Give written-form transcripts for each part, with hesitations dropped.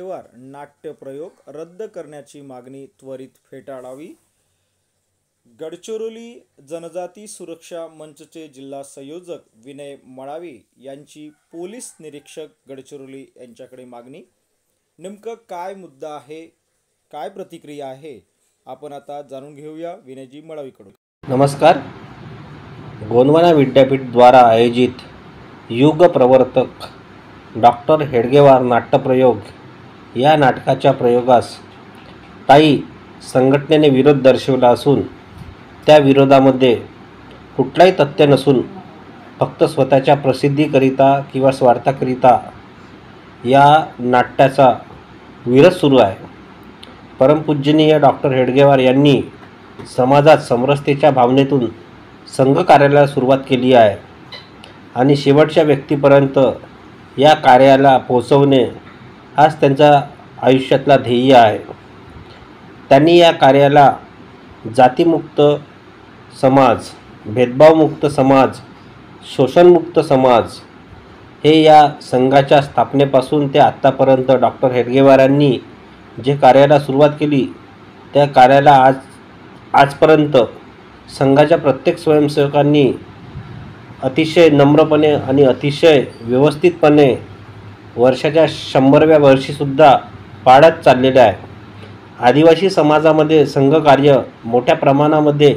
हेडगेवार नाट्यप्रयोग रद्द करण्याची मागणी त्वरित फेटाळावी। गडचिरोली जनजाती सुरक्षा मंचचे जिल्हा संयोजक विनय मळावे यांची पोलीस निरीक्षक गडचिरोली यांच्याकडे मागणी। नेमकं काय मुद्दा आहे, काय प्रतिक्रिया आहे, आपण आता जाणून घेऊया विनयजी मळावीकडून। नमस्कार। गोंडवाना विद्यापीठ द्वारा आयोजित युग प्रवर्तक डॉक्टर हेडगेवार नाट्यप्रयोग या नाटकाच्या प्रयोगास काही संघटनेने विरोध दर्शवला असून त्या विरोधामध्ये कुठलाही तथ्य नसून फक्त स्वतःच्या प्रसिद्धीकरिता किंवा स्वार्थाकरिता या नाट्याचा विरोध सुरू आहे। परमपूजनीय डॉक्टर हेडगेवार यांनी समाजात समरसतेच्या भावनेतून संघ कार्याला सुरुवात केली आहे आणि शेवटच्या व्यक्तीपर्यंत या कार्याला पोहोचवणे हाच त्यांचा आयुष्यातला ध्येय आहे। त्यांनी या कार्याला जातीमुक्त समाज, भेदभावमुक्त समाज, शोषणमुक्त समाज हे या संघाच्या स्थापनेपासून ते आत्तापर्यंत डॉक्टर हेडगेवारांनी जे कार्याला सुरुवात केली त्या कार्याला आजपर्यंत संघाच्या प्रत्येक स्वयंसेवकांनी अतिशय नम्रपणे आणि अतिशय व्यवस्थितपणे वर्षाच्या 100व्या वर्षीसुद्धा पाळत चाललेले आहे। आदिवासी समाजामध्ये संघ कार्य मोठ्या प्रमाणामध्ये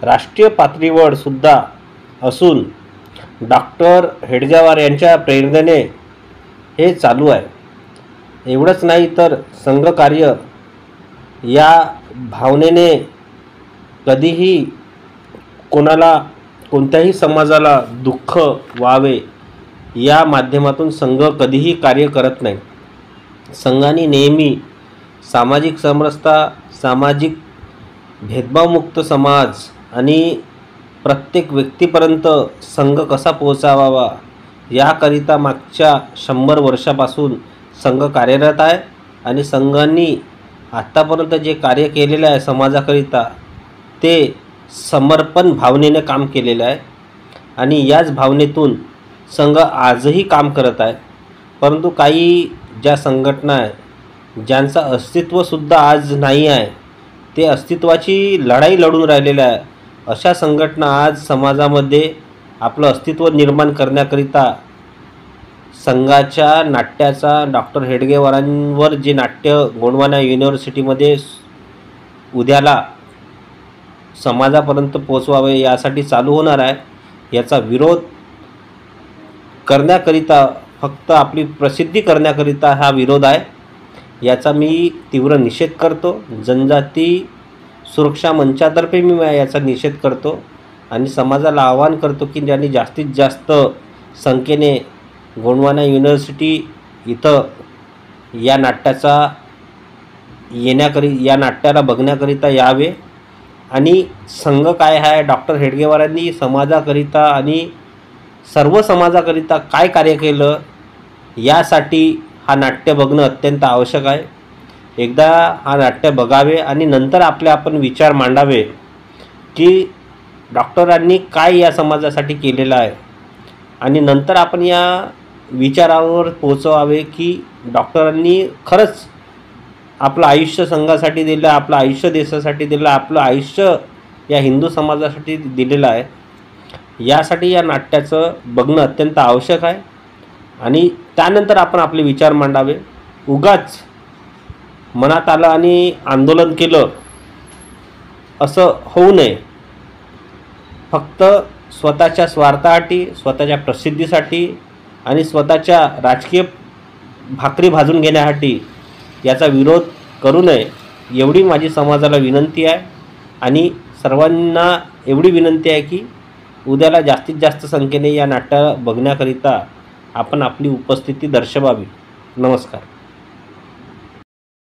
राष्ट्रीय पातळीवर सुद्धा असून डॉक्टर हेडगेवार यांच्या प्रेरणेने हे चालू आहे। एवढंच नाही तर संघ कार्य या भावनेने कधीही कोणाला कोणत्याही समाजाला दुःख व्हावे या माध्यमातून संघ कधीही कार्य करत नाही। संघाने नेहमी सामाजिक समरसता, सामाजिक भेदभावमुक्त समाज आणि प्रत्येक व्यक्तीपर्यंत संघ कसा पोहोचावा याकरिता मागच्या 100 वर्षापासून संघ कार्यरत आहे आणि संघांनी आत्तापर्यंत जे कार्य केलेले आहे समाजाकरिता ते समर्पण भावनेने काम केलेलं आहे आणि याच भावनेतून संघ आजही काम करत आहे। परंतु काही ज्या संघटना आहे ज्यांचं अस्तित्वसुद्धा आज नाही आहे, ते अस्तित्वाची लढाई लढून राहिलेल्या आहे, अशा संघटना आज समाजामध्ये आपलं अस्तित्व निर्माण करण्याकरिता संघाच्या नाट्याचा डॉक्टर हेडगेवारांवर जे नाट्य गोंडवाना युनिव्हर्सिटीमध्ये उद्याला समाजापर्यंत पोचवावे यासाठी चालू होणार आहे, याचा विरोध करण्याकरिता, फक्त आपली प्रसिद्धी करण्याकरिता हा विरोध आहे। याचा मी तीव्र निषेध करतो। जनजाती सुरक्षा मंचातर्फे मी याचा निषेध करतो आणि समाजाला आवाहन करतो की ज्यांनी जास्तीत जास्त संख्येने गोंडवाना युनिव्हर्सिटी इथं या नाट्याला बघण्याकरिता यावे आणि संघ काय आहे, डॉक्टर हेडगेवारांनी समाजाकरिता आणि सर्व समाजाकरिता काय कार्य केलं यासाठी हा नाट्य बघणं अत्यंत आवश्यक आहे। एकदा हा नाट्य बघावे आणि नंतर आपण विचार मांडावे की डॉक्टरांनी काय या समाजासाठी केलेलं आहे आणि नंतर आपण या विचारावर पोहोचवावे की डॉक्टरांनी खरंच आपलं आयुष्य संघासाठी दिलं, आपलं आयुष्य देशासाठी दिलं, आपलं आयुष्य या हिंदू समाजासाठी दिलेलं आहे। यासाठी या नाट्याचं बघणं अत्यंत आवश्यक आहे आणि त्यानंतर आपण आपले विचार मांडावे। उगाच मनात आलं आणि आंदोलन केलं असं होऊ नये। फक्त स्वतःच्या स्वार्थासाठी, स्वतःच्या प्रसिद्धीसाठी आणि स्वतःच्या राजकीय भाकरी भाजून घेण्यासाठी याचा विरोध करू नये एवढी माझी समाजाला विनंती आहे आणि सर्वांना एवढी विनंती आहे की उद्याला जास्तीत जास्त संख्येने या नाट्य बघण्याकरिता आपण आपली उपस्थिती दर्शवावी। नमस्कार।